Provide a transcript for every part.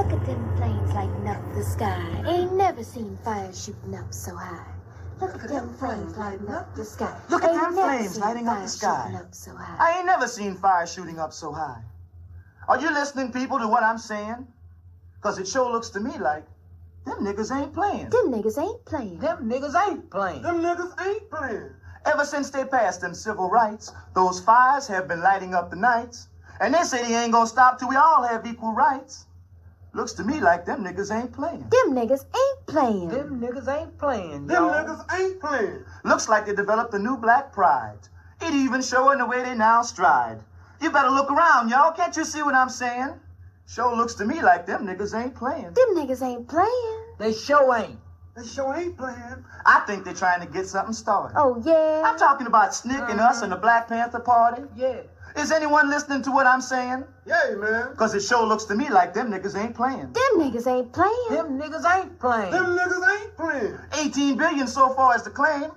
Look at them planes lighting up the sky. Ain't never seen fire shooting up so high. Look at them flames lighting up the sky. Look at them flames lighting up the sky. I ain't never seen fire shooting up so high. Are you listening, people, to what I'm saying? Because it sure looks to me like them niggas ain't playing. Them niggas ain't playing. Them niggas ain't playing. Them niggas ain't playing. Ever since they passed them civil rights, those fires have been lighting up the nights. And they say they ain't gonna stop till we all have equal rights. Looks to me like them niggas ain't playing. Them niggas ain't playing. Them niggas ain't playing, Them y'all. niggas ain't playing. Looks like they developed a new black pride. It even showing the way they now stride. You better look around, y'all. Can't you see what I'm saying? Sure looks to me like them niggas ain't playing. Them niggas ain't playing. They sure ain't. They sure ain't playing. I think they're trying to get something started. Oh, yeah? I'm talking about Snick and us and the Black Panther Party. Yeah. Is anyone listening to what I'm saying? Yeah, man. Because it sure looks to me like them niggas ain't playing. Them niggas ain't playing. Them niggas ain't playing. Them niggas ain't playing. 18 billion so far as the claim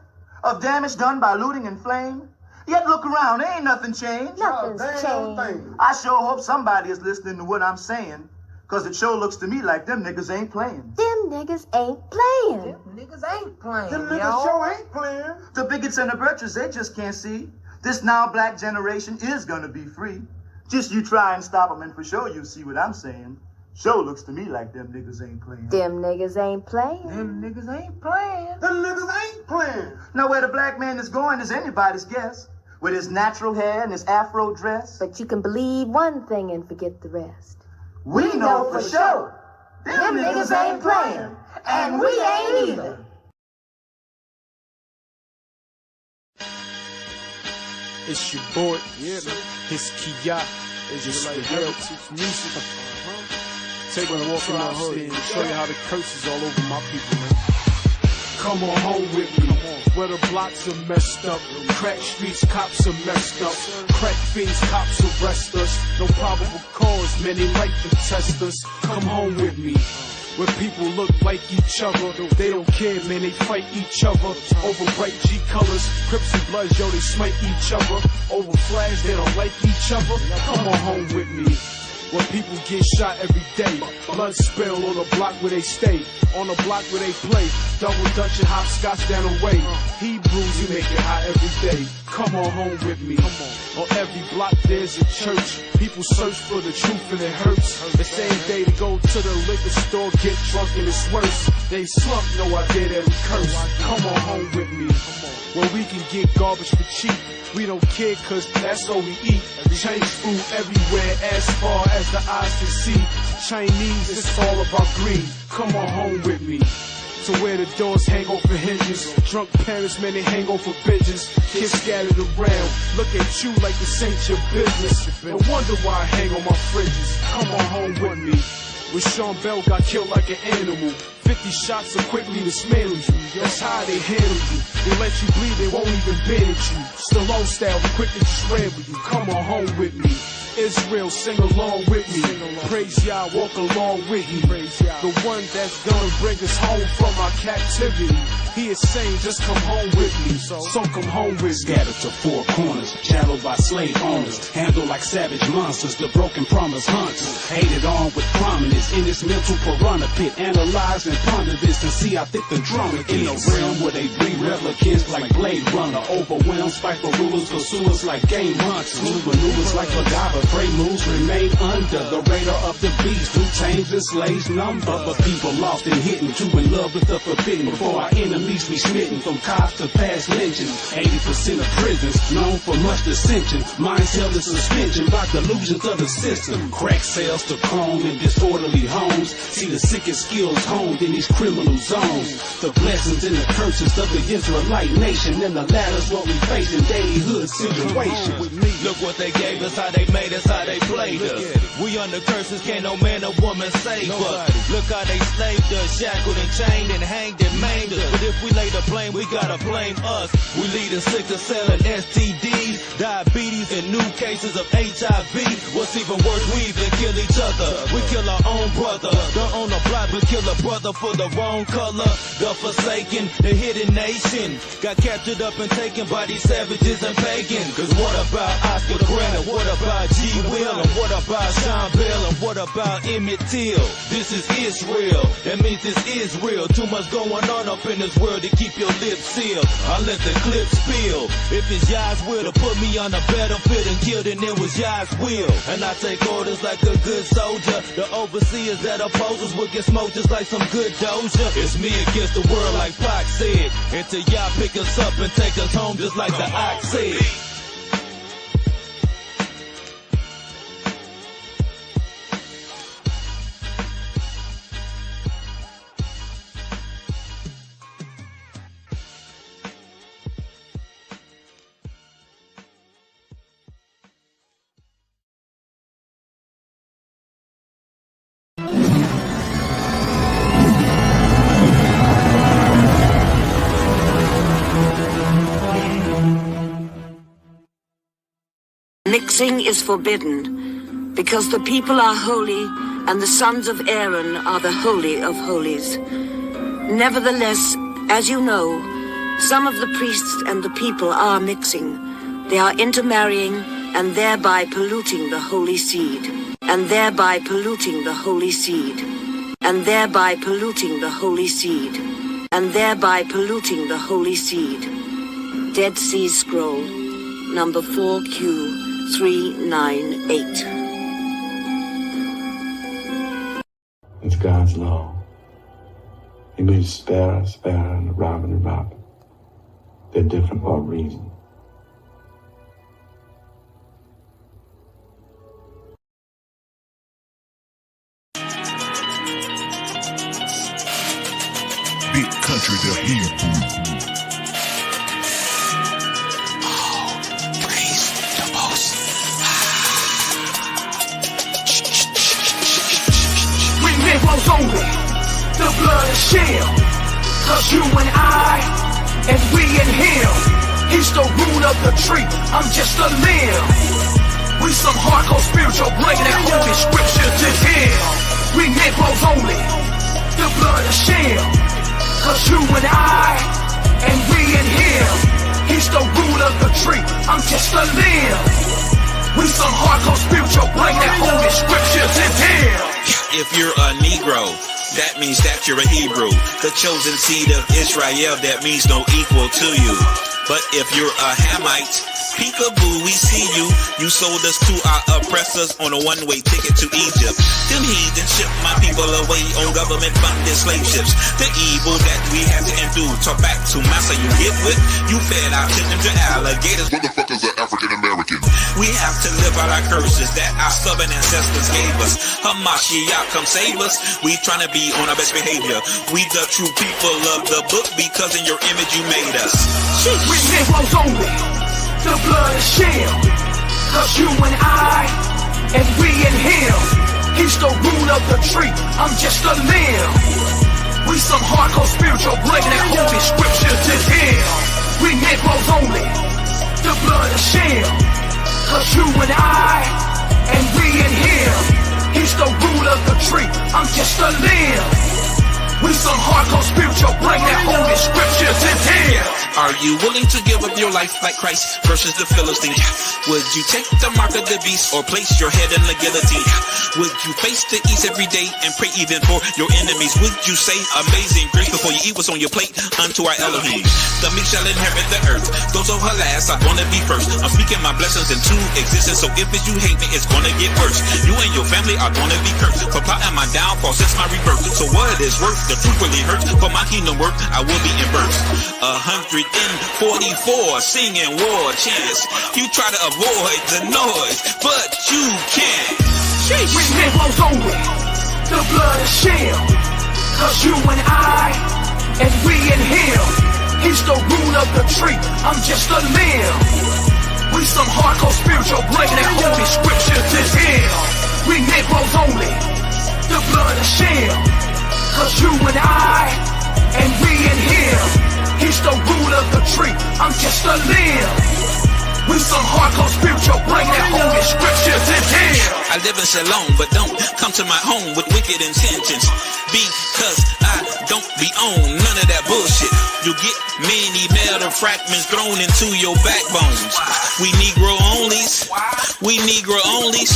of damage done by looting and flame. Yet look around, there ain't nothing changed. Nothing's Damn changed. thing. I sure hope somebody is listening to what I'm saying. Because it sure looks to me like them niggas ain't playing. Them niggas ain't playing. Them niggas ain't playing, Them niggas y'all. sure ain't playing. The bigots and the birches, they just can't see. This now black generation is gonna be free. Just you try and stop them and for sure you see what I'm saying. Sure looks to me like them niggas ain't playing. Them niggas ain't playing. Them niggas ain't playing. Them niggas ain't playing. Now where the black man is going is anybody's guess. With his natural hair and his afro dress. But you can believe one thing and forget the rest. We know for sure. Them niggas ain't playing. And we ain't either. It's your boy, it's Kia. It's just like real music. Take one walk in the hood and show you how the curse is all over my people, man. Come on home with me, where the blocks are messed up. Crack streets, cops are messed up. Crack fiends, cops arrest us. No probable cause, man, they like to test us. Come home with me. Where people look like each other, they don't care, man, they fight each other. Over bright G colors, Crips and Bloods, yo, they smite each other. Over flags, they don't like each other. Come on home with me. Where people get shot every day, blood spill on the block where they stay, on the block where they play, double dutch and hopscotch down the way. Hebrews, you make it hot every day. Come on home with me. On every block there's a church. People search for the truth and it hurts. The same day they go to the liquor store, get drunk and it's worse. They slump, no idea that we curse. Come on home with me. Where we can get garbage for cheap. We don't care cause that's all we eat. Change food everywhere as far as the eyes can see. Chinese, it's all about greed. Come on home with me. To where the doors hang over hinges. Drunk parents, man, they hang over benches. Kids scattered around. Look at you like this ain't your business. No wonder why I hang on my fridges. Come on home with me. When Sean Bell got killed like an animal. 50 shots so quickly dismantle you. That's how they handle you. They let you bleed, they won't even bandage you. Stallone style, quick to just ramble you. Come on home with me. Israel, sing along with me. Praise Yah, walk along with me. The one that's gonna bring us home from our captivity. He is saying, just come home with me. So come home with me. Scattered to four corners, shadowed by slave owners, handled like savage monsters, the broken promise hunters. Hated on with prominence in this mental piranha pit. Analyze and ponder this and see how thick the drama is. In the realm where they breed replicants like Blade Runner. Overwhelmed, spiteful rulers, pursuers like game hunters. Move maneuvers like MacGyver. Prey moves remain under the radar of the beast who tames and slays number. But people lost and hidden, too in love with the forbidden. Before our enemies be smitten, from cops to past lynchings. 80% of prisons known for much dissension. Minds held in suspension by delusions of the system. Crack sales to chrome in disorderly homes. See the sickest skills honed in these criminal zones. The blessings and the curses of the Israelite nation, and the latter's what we face in daily hood situations. Look what they gave us, how they made us, how they played us. We under curses, can't no man or woman save us. Look how they slaved us, shackled and chained and hanged and maimed us. But if we lay the blame, we gotta blame us. We leading sick of selling STDs. diabetes, and new cases of HIV. What's even worse, we even kill each other. We kill our own brother. Don't own a block, but kill a brother for the wrong color. The forsaken, the hidden nation got captured up and taken by these savages and pagans. Cause what about Oscar Grant? And what about G. Will? And what about Sean Bell? And what about Emmett Till? This is Israel. That means this is real. Too much going on up in this world to keep your lips sealed. I let the clip spill. If it's Yah's will to put me on a battlefield and kill, then it was Yah's will. And I take orders like a good soldier. The overseers that oppose us will get smoked just like some good doja. It's me against the world like Pac said. Until Yah pick us up and take us home just like the ox said. Mixing is forbidden, because the people are holy, and the sons of Aaron are the holy of holies. Nevertheless, as you know, some of the priests and the people are mixing. They are intermarrying, and thereby polluting the holy seed. And thereby polluting the holy seed. And thereby polluting the holy seed. And thereby polluting the holy seed. Dead Sea Scroll, number 4Q398. It's God's law. He made a sparrow, and a robin, They're different for a reason. Big country, the Hebrew. Negroes only, the blood is shed. Cause you and I, and we and him, he's the root of the tree, I'm just a limb. We some hardcore spiritual, bringing that holy scripture to him. We Negroes only, the blood is shed. Cause you and I, and we and him, he's the root of the tree, I'm just a limb. We some hardcore spiritual, bring that holy scripture to him. If you're a Negro, that means that you're a Hebrew. The chosen seed of Israel, that means no equal to you. But if you're a Hamite, peekaboo, we see you. You sold us to our oppressors on a one-way ticket to Egypt. Them heathens shipped my people away on government-funded slave ships. The evil that we had to endure, talk back to massa you get with. You fed our children to alligators. Motherfuckers are African-American. We have to live out our curses that our stubborn ancestors gave us. Hamashiach, come save us. We trying to be on our best behavior. We the true people of the book because in your image you made us. We Negroes only, the blood is shed. Cause you and I, and we and him, he's the root of the tree, I'm just a limb. We some hardcore spiritual, bringing that holy scripture to him. We Negroes only, the blood is shed. Cause you and I, and we and him, he's the root of the tree, I'm just a limb. We some hardcore spiritual, bring that holy scripture to him. Are you willing to give up your life like Christ versus the Philistines? Would you take the mark of the beast or place your head in the guillotine? Would you face the east every day and pray even for your enemies? Would you say amazing grace before you eat what's on your plate unto our Elohim? The meek shall inherit the earth. Those who are last are gonna be first. I'm speaking my blessings into existence, so if it's you hate me, it's gonna get worse. You and your family are gonna be cursed for plotting my downfall since my rebirth. So what is worth? The truth really hurts. For my kingdom work, I will be in verse 144, singing war chants. You try to avoid the noise, but you can't. We Negroes only, the blood is shed. Cause you and I, and we and him, he's the root of the tree, I'm just a limb. We some hardcore spiritual, bringing that holy scripture to him. We Negroes only, the blood is shed. Cause you and I, and we and him, he's the root of the tree, I'm just a limb. We some hardcore spiritual, bring that holy scriptures in here. I live in Shalom, but don't come to my home with wicked intentions. Because I don't be on none of that bullshit. You get many metal fragments thrown into your backbones. We Negro onlys. We Negro onlys.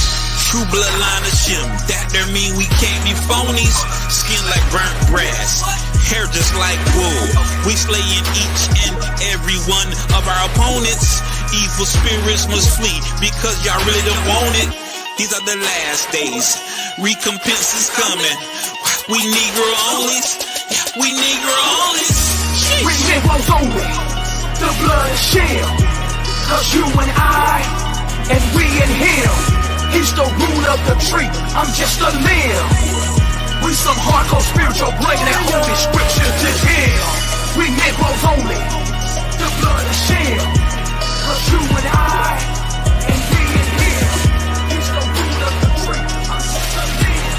True bloodline of Shem. That there mean we can't be phonies. Skin like burnt grass. Hair just like wool. We slaying each and every one of our opponents. Evil spirits must flee because y'all really don't want it. These are the last days. Recompense is coming. We Negro onlys. We Negro onlys. We Negroes only. The blood is Shem. Cause you and I, and we and him. He's the root of the tree. I'm just a limb. We some hardcore spiritual, bring that holy scripture to him. We Negroes only. The blood is Shem. Cause you and I, and we and him. He's the root of the tree. I'm just a limb.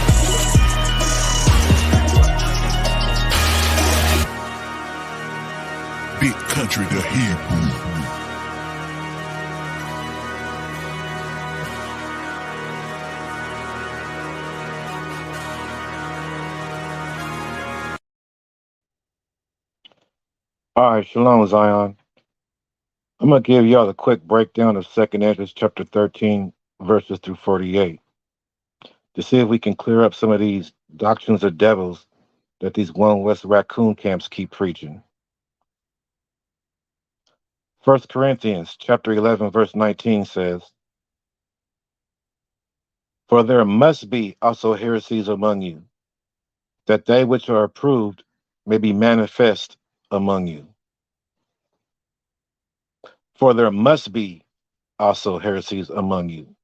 Big Country the Hebrew. All right, Shalom, Zion. I'm going to give y'all a quick breakdown of 2nd Esdras chapter 13, verses through 48, to see if we can clear up some of these doctrines of devils that these One West raccoon camps keep preaching. 1 Corinthians chapter 11, verse 19 says, "For there must be also heresies among you, that they which are approved may be manifest among you. For there must be also heresies among you,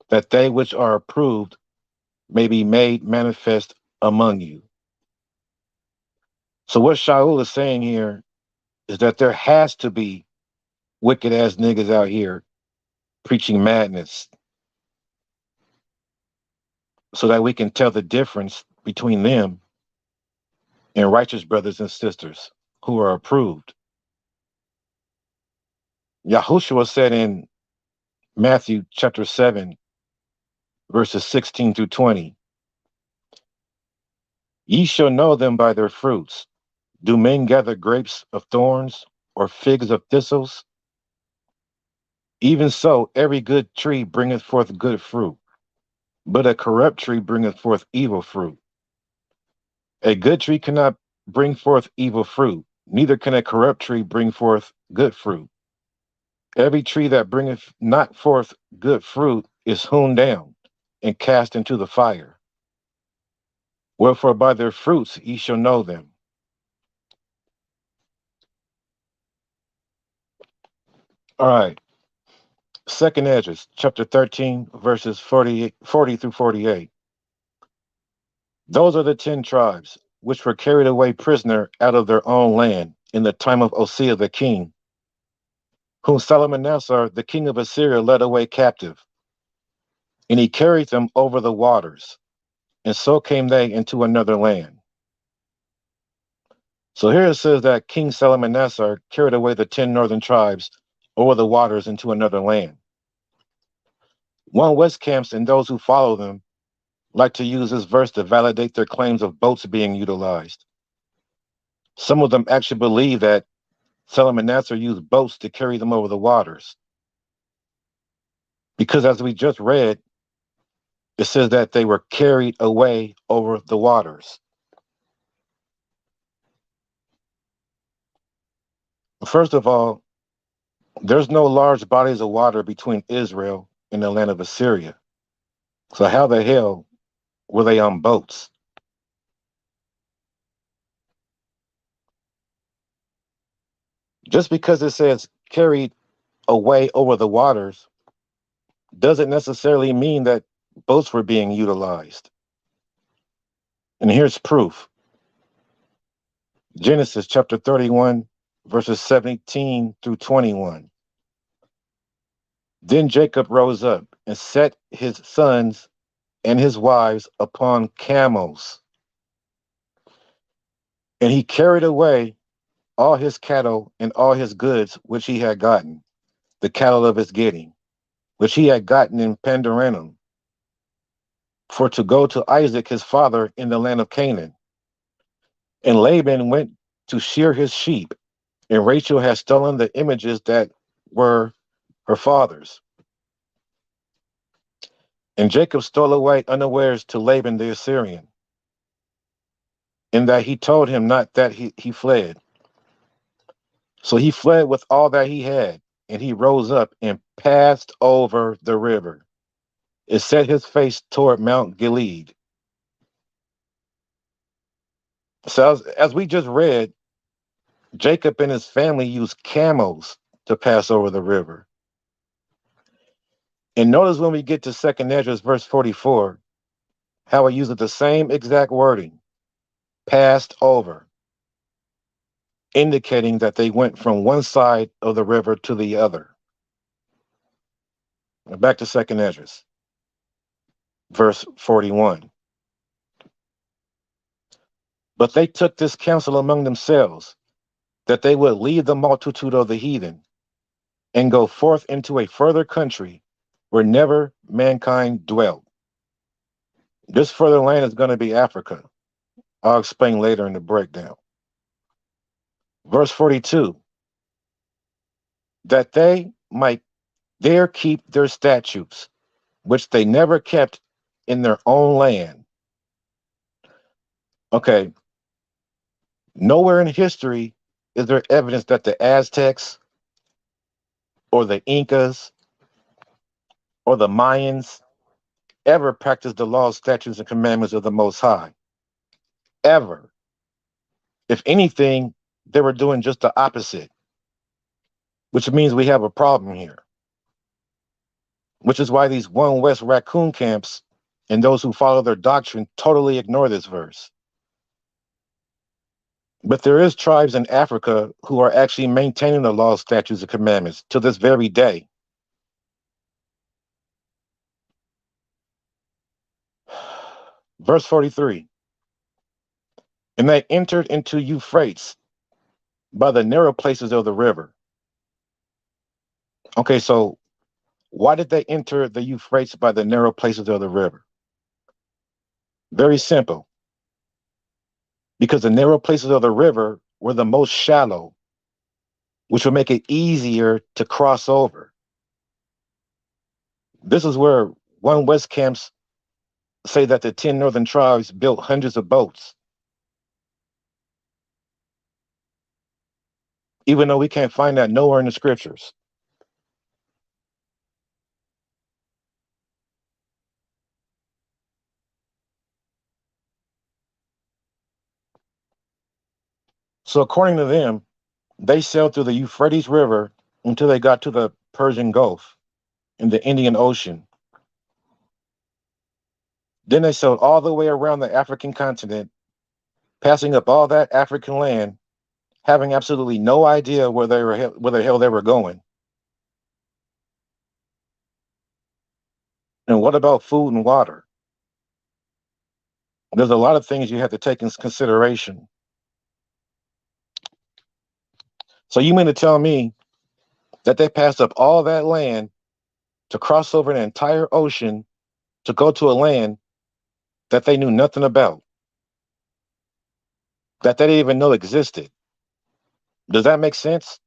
that they which are approved may be made manifest among you." So what Shaul is saying here is that there has to be wicked ass niggas out here preaching madness, so that we can tell the difference between them and righteous brothers and sisters who are approved. Yahushua said in Matthew chapter 7, verses 16 through 20, "Ye shall know them by their fruits. Do men gather grapes of thorns or figs of thistles? Even so, every good tree bringeth forth good fruit, but a corrupt tree bringeth forth evil fruit. A good tree cannot bring forth evil fruit, neither can a corrupt tree bring forth good fruit. Every tree that bringeth not forth good fruit is hewn down and cast into the fire. Wherefore by their fruits ye shall know them." All right. 2nd Esdras, chapter 13, verses 40 through 48. "Those are the 10 tribes which were carried away prisoner out of their own land in the time of Osea the king, whom Salmanassar the king of Assyria led away captive. And he carried them over the waters, and so came they into another land." So here it says that King Salmanassar carried away the 10 northern tribes over the waters into another land. One West camps and those who follow them like to use this verse to validate their claims of boats being utilized. Some of them actually believe that Salmanassar used boats to carry them over the waters, because as we just read, it says that they were carried away over the waters. First of all, there's no large bodies of water between Israel and the land of Assyria. So how the hell were they on boats? Just because it says carried away over the waters doesn't necessarily mean that boats were being utilized. And here's proof. Genesis chapter 31, verses 17 through 21. "Then Jacob rose up and set his sons and his wives upon camels, and he carried away all his cattle and all his goods which he had gotten, the cattle of his getting, which he had gotten in Pandaranim, for to go to Isaac his father in the land of Canaan. And Laban went to shear his sheep, and Rachel had stolen the images that were her father's. And Jacob stole away unawares to Laban the Assyrian, in that he told him not that he fled. So he fled with all that he had, and he rose up and passed over the river. It set his face toward Mount Gilead. So as we just read, Jacob and his family used camels to pass over the river. And notice when we get to 2nd Esdras verse 44, how it uses the same exact wording, passed over, indicating that they went from one side of the river to the other. Now back to 2nd Esdras, verse 41. But they took this counsel among themselves, that they would leave the multitude of the heathen, and go forth into a further country where never mankind dwelt. This further land is going to be Africa. I'll explain later in the breakdown. Verse 42, that they might there keep their statutes, which they never kept in their own land. Okay, nowhere in history is there evidence that the Aztecs or the Incas or the Mayans ever practiced the laws, statutes, and commandments of the Most High. Ever. If anything, they were doing just the opposite, which means we have a problem here. Which is why these One West raccoon camps and those who follow their doctrine totally ignore this verse. But there is tribes in Africa who are actually maintaining the laws, statutes, and commandments to this very day. Verse 43. And they entered into Euphrates by the narrow places of the river. Okay, so why did they enter the Euphrates by the narrow places of the river? Very simple. Because the narrow places of the river were the most shallow, which would make it easier to cross over. This is where One West camps say that the 10 northern tribes built hundreds of boats. Even though we can't find that nowhere in the scriptures. So according to them, they sailed through the Euphrates River until they got to the Persian Gulf in the Indian Ocean. Then they sailed all the way around the African continent, passing up all that African land, having absolutely no idea where the hell they were going. And what about food and water? There's a lot of things you have to take into consideration. So you mean to tell me that they passed up all that land to cross over an entire ocean to go to a land that they knew nothing about, that they didn't even know existed? Does that make sense?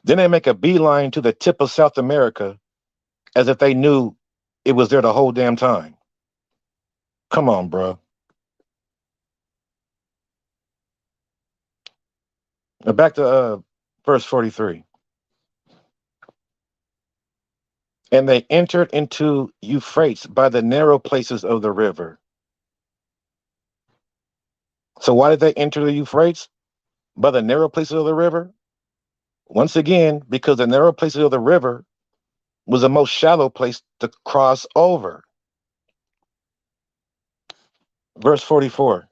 Then they make a beeline to the tip of South America as if they knew it was there the whole damn time. Come on, bro. Now back to verse 43. And they entered into Euphrates by the narrow places of the river. So why did they enter the Euphrates? By the narrow places of the river? Once again, because the narrow places of the river was the most shallow place to cross over. Verse 44.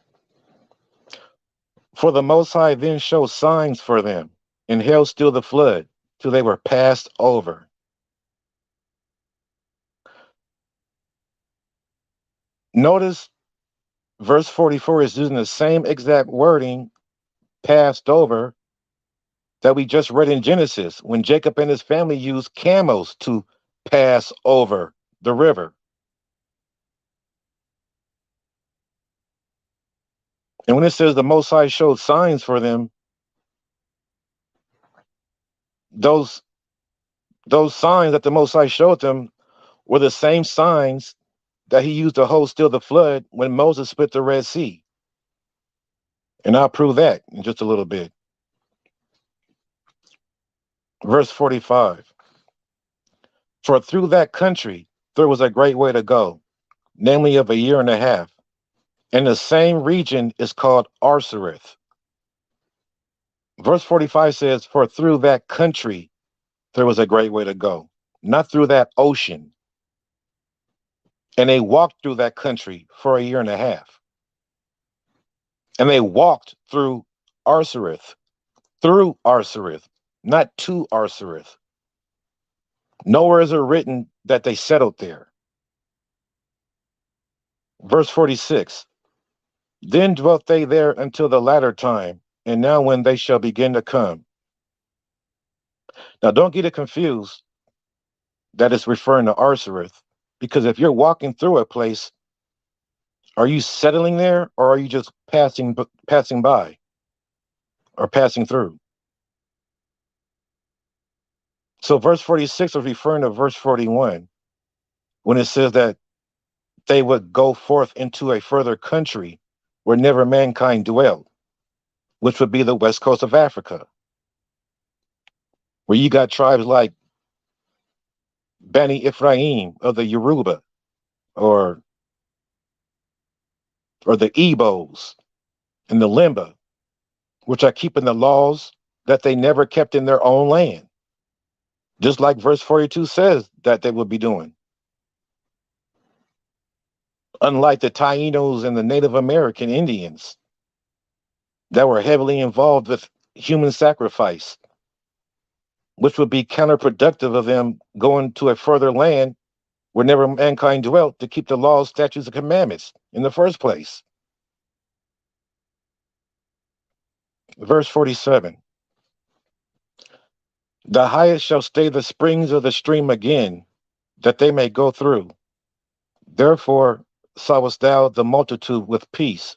For the Most High then showed signs for them, and held still the flood, till they were passed over. Notice verse 44 is using the same exact wording, passed over, that we just read in Genesis when Jacob and his family used camels to pass over the river. And when it says the Most High showed signs for them, those signs that the Most High showed them were the same signs that he used to hold still the flood when Moses split the Red Sea. And I'll prove that in just a little bit. Verse 45. For through that country there was a great way to go, namely of a year and a half. And the same region is called Arsareth. Verse 45 says, for through that country there was a great way to go, not through that ocean. And they walked through that country for a year and a half. And they walked through Arsareth, not to Arsareth. Nowhere is it written that they settled there. Verse 46, then dwelt they there until the latter time, and now when they shall begin to come. Now don't get it confused that it's referring to Arsareth, because if you're walking through a place, are you settling there or are you just passing by or passing through? So verse 46 is referring to verse 41 when it says that they would go forth into a further country where never mankind dwelled, which would be the west coast of Africa, where you got tribes like Bani Ephraim of the Yoruba or the Igbos and the Limba, which are keeping the laws that they never kept in their own land, just like verse 42 says that they would be doing. Unlike the Tainos and the Native American Indians that were heavily involved with human sacrifice, which would be counterproductive of them going to a further land where never mankind dwelt to keep the laws, statutes, and commandments in the first place. Verse 47. The highest shall stay the springs of the stream again, that they may go through. Therefore sawest thou the multitude with peace.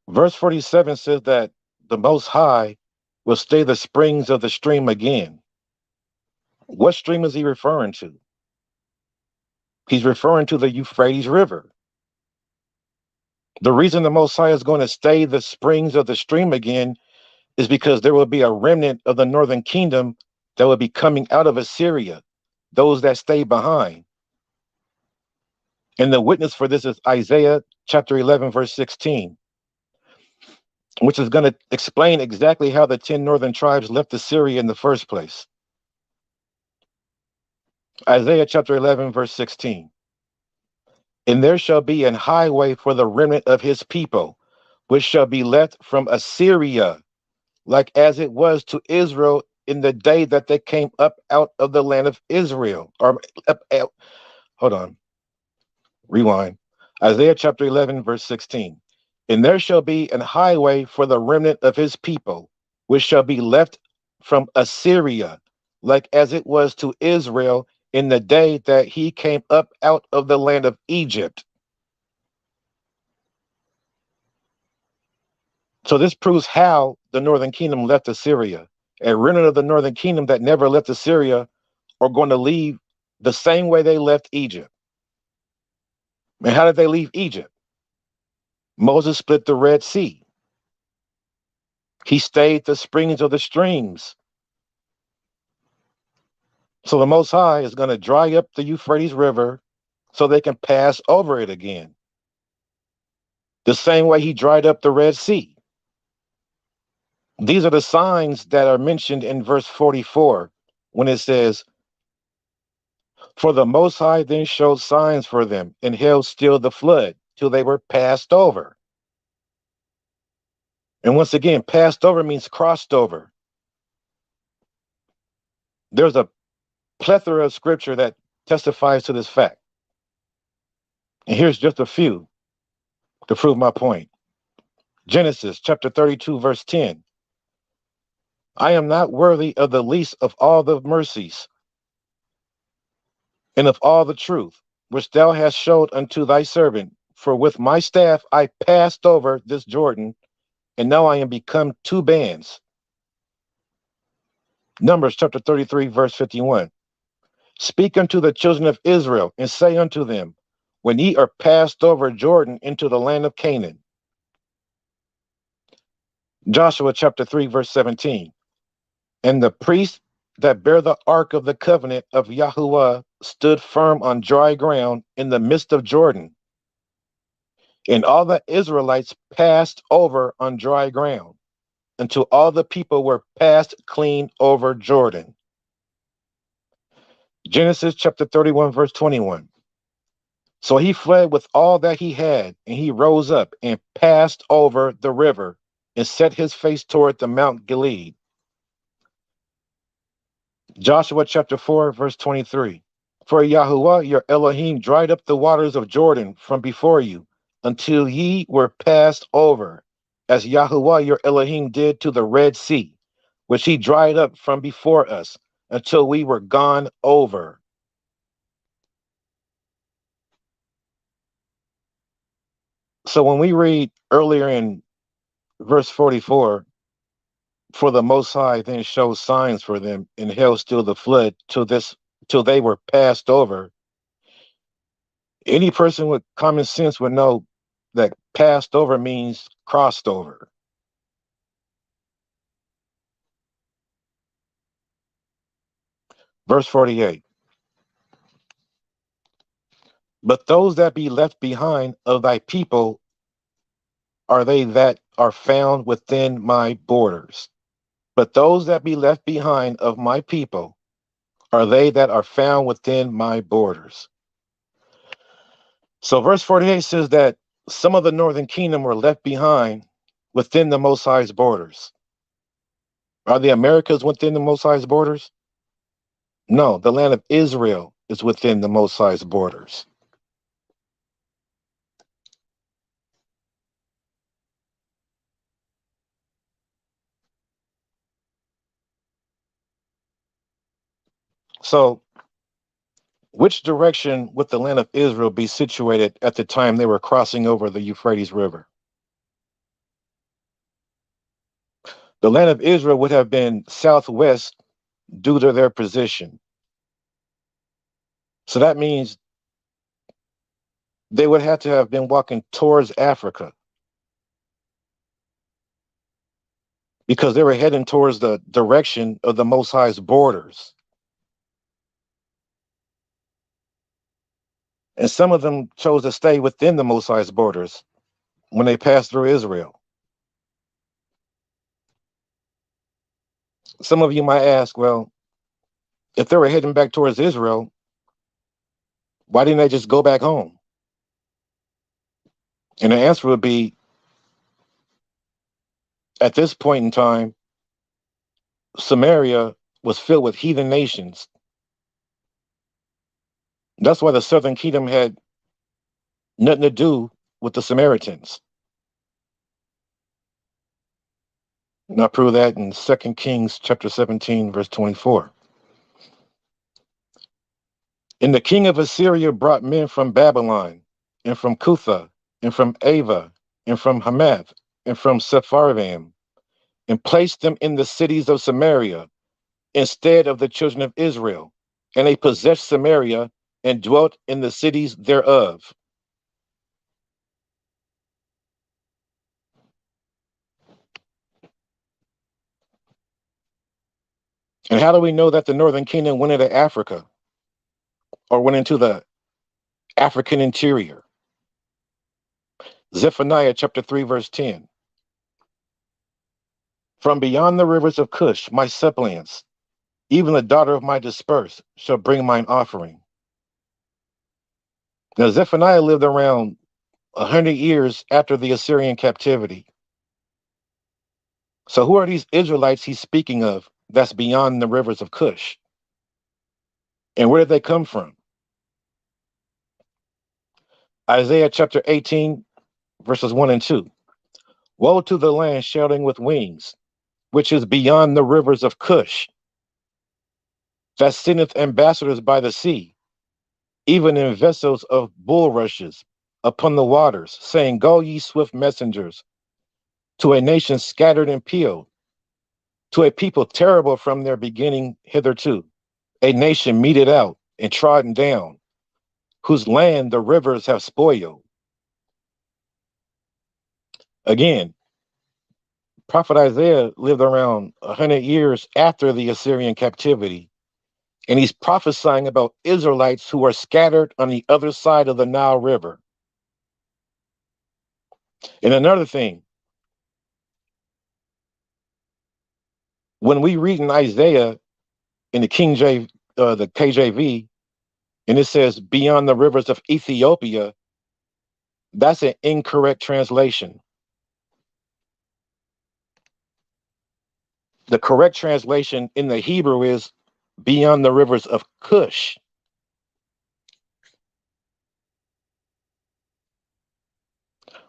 Verse 47 says that the Most High will stay the springs of the stream again. What stream is he referring to? He's referring to the Euphrates River. The reason the Most High is going to stay the springs of the stream again is because there will be a remnant of the northern kingdom that will be coming out of Assyria, those that stay behind. And the witness for this is Isaiah chapter 11, verse 16, which is going to explain exactly how the 10 northern tribes left Assyria in the first place. Isaiah chapter 11, verse 16. And there shall be an highway for the remnant of his people, which shall be left from Assyria, like as it was to Israel in the day that they came up out of the land of Israel. Hold on. Rewind. Isaiah chapter 11, verse 16. And there shall be an highway for the remnant of his people, which shall be left from Assyria, like as it was to Israel in the day that he came up out of the land of Egypt. So this proves how the northern kingdom left Assyria. A remnant of the northern kingdom that never left Assyria are going to leave the same way they left Egypt. And how did they leave Egypt? Moses split the Red Sea. He stayed the springs of the streams. So the Most High is going to dry up the Euphrates River so they can pass over it again. The same way he dried up the Red Sea. These are the signs that are mentioned in verse 44 when it says, for the Most High then showed signs for them and held still the flood till they were passed over. And once again, passed over means crossed over. There's a plethora of scripture that testifies to this fact. And here's just a few to prove my point. Genesis chapter 32, verse 10. I am not worthy of the least of all the mercies and of all the truth which thou hast showed unto thy servant. For with my staff I passed over this Jordan, and now I am become two bands. Numbers chapter 33, verse 51. Speak unto the children of Israel, and say unto them, when ye are passed over Jordan into the land of Canaan. Joshua chapter 3, verse 17. And the priests that bear the ark of the covenant of Yahuwah stood firm on dry ground in the midst of Jordan. And all the Israelites passed over on dry ground until all the people were passed clean over Jordan. Genesis chapter 31, verse 21. So he fled with all that he had, and he rose up and passed over the river and set his face toward the Mount Gilead. Joshua chapter 4, verse 23. For Yahuwah your Elohim dried up the waters of Jordan from before you until ye were passed over, as Yahuwah your Elohim did to the Red Sea, which he dried up from before us until we were gone over. So when we read earlier in verse 44, for the Most High then showed signs for them and held still the flood till they were passed over. Any person with common sense would know that passed over means crossed over. Verse 48. But those that be left behind of thy people are they that are found within my borders. But those that be left behind of my people are they that are found within my borders. So verse 48 says that some of the northern kingdom were left behind within the Most High's borders. Are the Americas within the Most High's borders? No, the land of Israel is within the Most High's borders. So, which direction would the land of Israel be situated at the time they were crossing over the Euphrates River? The land of Israel would have been southwest due to their position. So that means they would have to have been walking towards Africa because they were heading towards the direction of the Most High's borders. And some of them chose to stay within the Most High's borders when they passed through Israel. Some of you might ask, well, if they were heading back towards Israel, why didn't they just go back home? And the answer would be, at this point in time, Samaria was filled with heathen nations. That's why the southern kingdom had nothing to do with the Samaritans. And I prove that in 2 Kings chapter 17, verse 24. And the king of Assyria brought men from Babylon, and from Cutha, and from Ava, and from Hamath, and from Sepharvaim, and placed them in the cities of Samaria instead of the children of Israel. And they possessed Samaria and dwelt in the cities thereof. And how do we know that the northern kingdom went into Africa or went into the African interior? Zephaniah chapter 3, verse 10. From beyond the rivers of Cush, my suppliants, even the daughter of my dispersed, shall bring mine offering. Now, Zephaniah lived around 100 years after the Assyrian captivity. So who are these Israelites he's speaking of that's beyond the rivers of Cush? And where did they come from? Isaiah chapter 18, verses 1 and 2. Woe to the land shouting with wings, which is beyond the rivers of Cush, that sendeth ambassadors by the sea, even in vessels of bulrushes upon the waters, saying, Go ye swift messengers to a nation scattered and peeled, to a people terrible from their beginning hitherto, a nation meted out and trodden down, whose land the rivers have spoiled. Again, Prophet Isaiah lived around 100 years after the Assyrian captivity, and he's prophesying about Israelites who are scattered on the other side of the Nile River. And another thing, when we read in Isaiah in the the KJV, and it says beyond the rivers of Ethiopia, that's an incorrect translation. The correct translation in the Hebrew is beyond the rivers of Cush.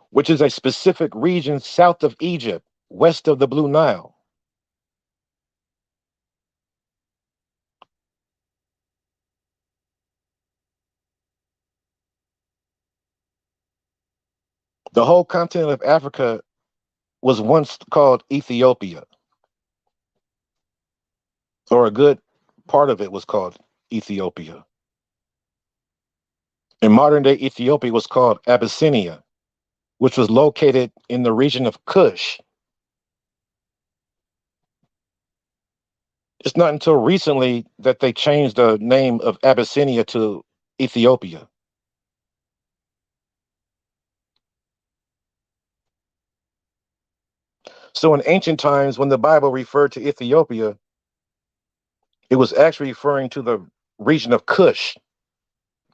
Which is a specific region south of Egypt, west of the Blue Nile. The whole continent of Africa was once called Ethiopia, or a good part of it was called Ethiopia. In modern day Ethiopia was called Abyssinia, which was located in the region of Cush. It's not until recently that they changed the name of Abyssinia to Ethiopia. So in ancient times, when the Bible referred to Ethiopia, it was actually referring to the region of Cush,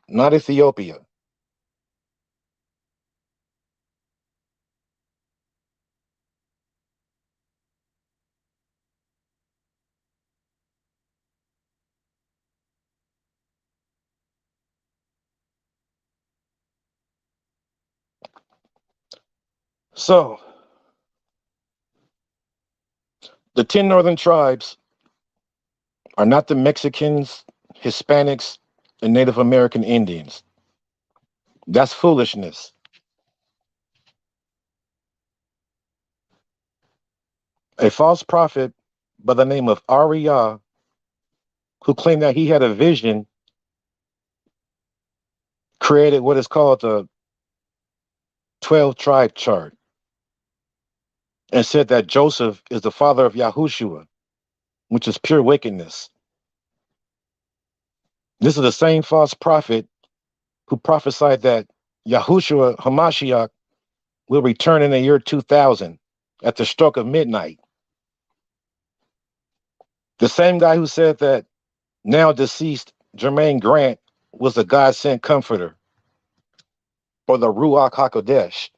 not Ethiopia. So, the 10 northern tribes are not the Mexicans, Hispanics, and Native American Indians. That's foolishness. A false prophet by the name of Ariah, who claimed that he had a vision, created what is called the 12 tribe chart and said that Joseph is the father of Yahushua, which is pure wickedness. This is the same false prophet who prophesied that Yahushua Hamashiach will return in the year 2000 at the stroke of midnight. The same guy who said that now deceased Jermaine Grant was the God-sent comforter, or the Ruach HaKodesh.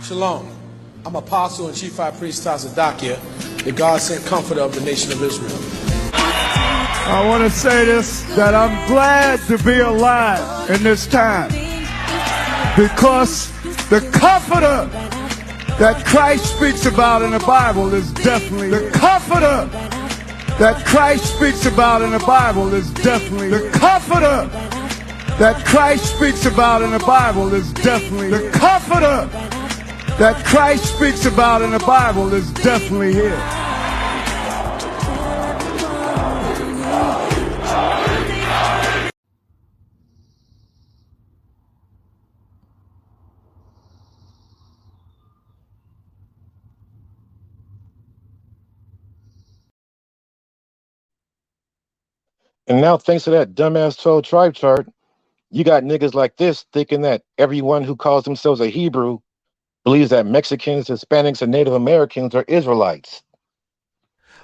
Shalom. I'm Apostle and Chief High Priest Tazadakia, the God-sent comforter of the nation of Israel. I want to say this, that I'm glad to be alive in this time, because the comforter that Christ speaks about in the Bible is definitely the comforter that Christ speaks about in the Bible is definitely the comforter that Christ speaks about in the Bible is definitely the comforter that Christ speaks about in the Bible is definitely here. And now, thanks to that dumbass 12 tribe chart, you got niggas like this thinking that everyone who calls themselves a Hebrew believes that Mexicans, Hispanics, and Native Americans are Israelites.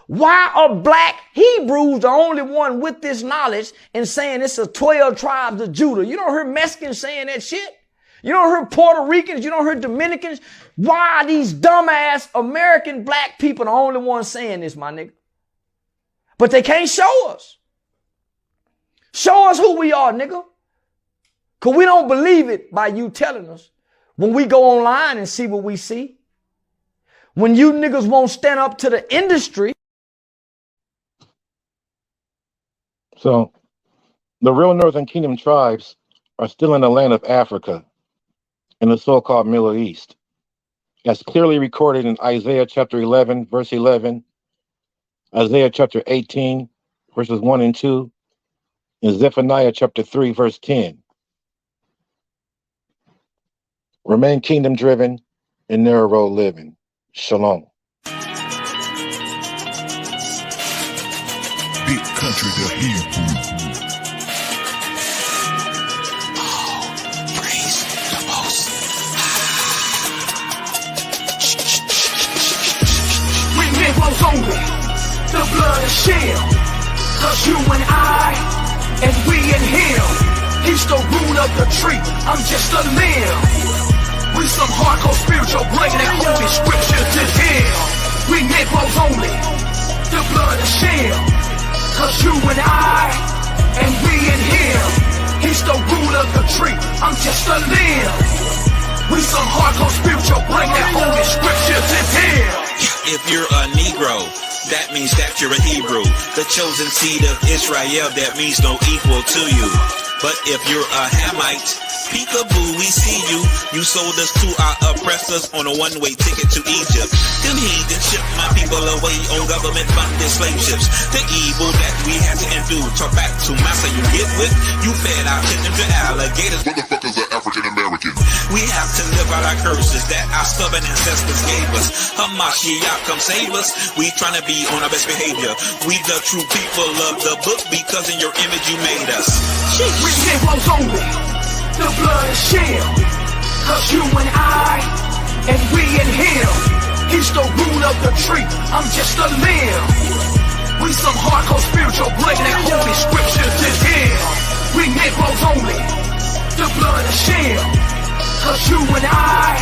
Why are black Hebrews the only one with this knowledge and saying it's a 12 tribes of Judah? You don't hear Mexicans saying that shit. You don't hear Puerto Ricans. You don't hear Dominicans. Why are these dumbass American black people the only ones saying this, my nigga? But they can't show us. Show us who we are, nigga. Because we don't believe it by you telling us. When we go online and see what we see. When you niggas won't stand up to the industry. So the real Northern Kingdom tribes are still in the land of Africa, in the so-called Middle East, as clearly recorded in Isaiah chapter 11, verse 11, Isaiah chapter 18, verses 1 and 2, and Zephaniah chapter 3, verse 10. Remain kingdom-driven and narrow road living. Shalom. Big country, the Hebrew. Negroes only, the blood is shed. Cause you and I, and we and him, he's the root of the tree, I'm just a limb. We some hardcore spiritual, bringing that holy scripture to them. We Negroes only, the blood is shed. Cause you and I, and we and him, he's the root of the tree, I'm just a limb. We some hardcore spiritual, bring that holy scripture to them. If you're a Negro, that means that you're a Hebrew. The chosen seed of Israel, that means no equal to you. But if you're a Hamite, peekaboo, we see you. You sold us to our oppressors on a one-way ticket to Egypt. Them heathens shipped my people away on government-funded slave ships. The evil that we had to endure. Talk back to massa, you get with. You fed our children to alligators. Motherfuckers are African-American. We have to live out our curses that our stubborn ancestors gave us. Hamashiach, come save us. We trying to be on our best behavior. We the true people of the book because in your image you made us. We Negroes only, the blood is shed. Cause you and I, and we and him, he's the root of the tree, I'm just a limb. We some hardcore spiritual, bringing that holy scripture to them. We Negroes only, the blood is shed. Cause you and I,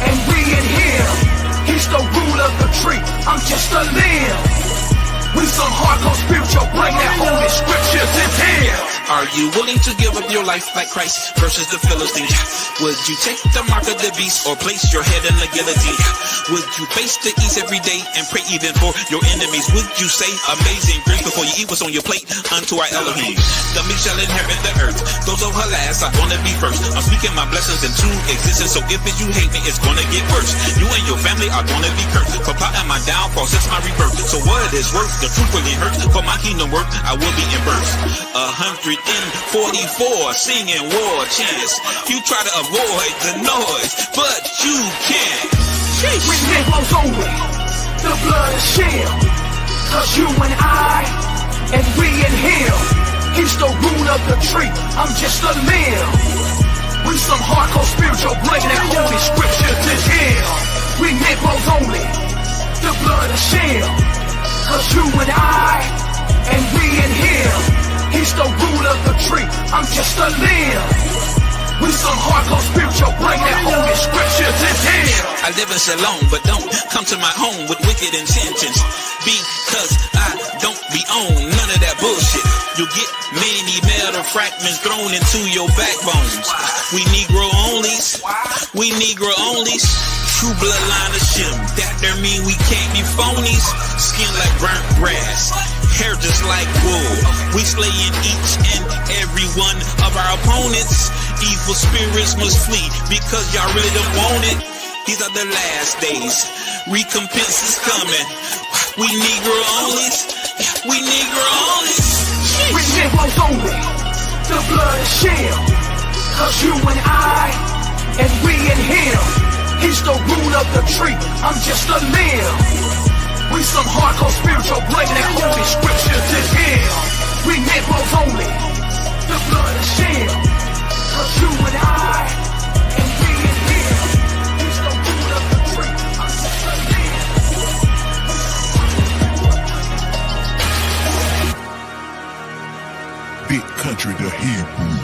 and we and him, he's the root of the tree, I'm just a limb. We some hardcore spiritual, bring that holy scripture to them. Are you willing to give up your life like Christ versus the Philistines? Would you take the mark of the beast or place your head in the guillotine? Would you face the east every day and pray even for your enemies? Would you say amazing grace before you eat what's on your plate unto our Elohim? The meek shall inherit the earth. Those of her last are gonna be first. I'm speaking my blessings into existence, so if you hate me, it's gonna get worse. You and your family are gonna be cursed. For plotting my downfall, since my rebirth. So what is worth? The truth really hurts. For my kingdom work, I will be in birth. 144 singing war chants. You try to avoid the noise, but you can't. We Negroes only, the blood is shed. Cause you and I, and we and him, he's the root of the tree, I'm just a limb. We some hardcore spiritual, bringing that holy scripture to them. We Negroes only, the blood is shed. Cause you and I, and we and him, he's the root of the tree, I'm just a limb. We some hardcore spiritual, bring that holy scripture to them. I live in Shalom, but don't come to my home with wicked intentions. Because I don't be on none of that bullshit. You'll get many metal fragments thrown into your backbones. We Negro onlys, we Negro onlys. True bloodline of Shem, that there mean we can't be phonies. Skin like burnt grass, hair just like wool. We slaying each and every one of our opponents. Evil spirits must flee because y'all really don't want it. These are the last days, recompense is coming. We Negro onlys, we Negro onlys. We Negroes only, the blood is shed. Cause you and I, and we and him, he's the root of the tree, I'm just a limb. We some hardcore spiritual, bringing that holy scripture to them. We Negroes only, the blood is shed. Cause you and I, and we and him, he's the root of the tree, I'm just a limb. Big country, the Hebrew.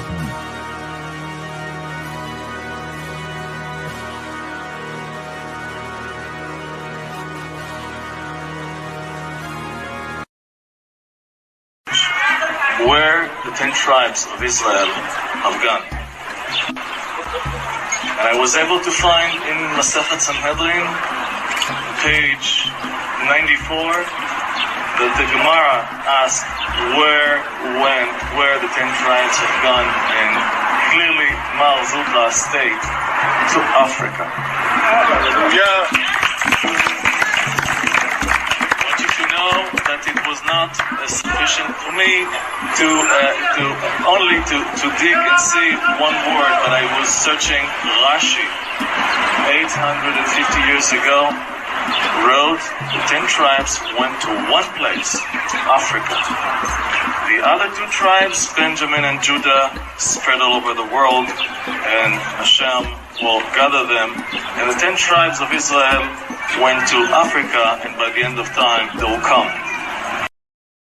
Where the 10 tribes of Israel have gone. And I was able to find in Masechet Sanhedrin, page 94, that the Gemara asked where the 10 tribes have gone, and clearly Mar Zutla state to Africa. Yeah. Want you to know that it was not sufficient for me to dig and see one word, but I was searching Rashi 850 years ago. Wrote the 10 tribes went to one place, Africa. The other 2 tribes, Benjamin and Judah, spread all over the world, and Hashem will gather them. And the 10 tribes of Israel went to Africa, and by the end of time, they will come.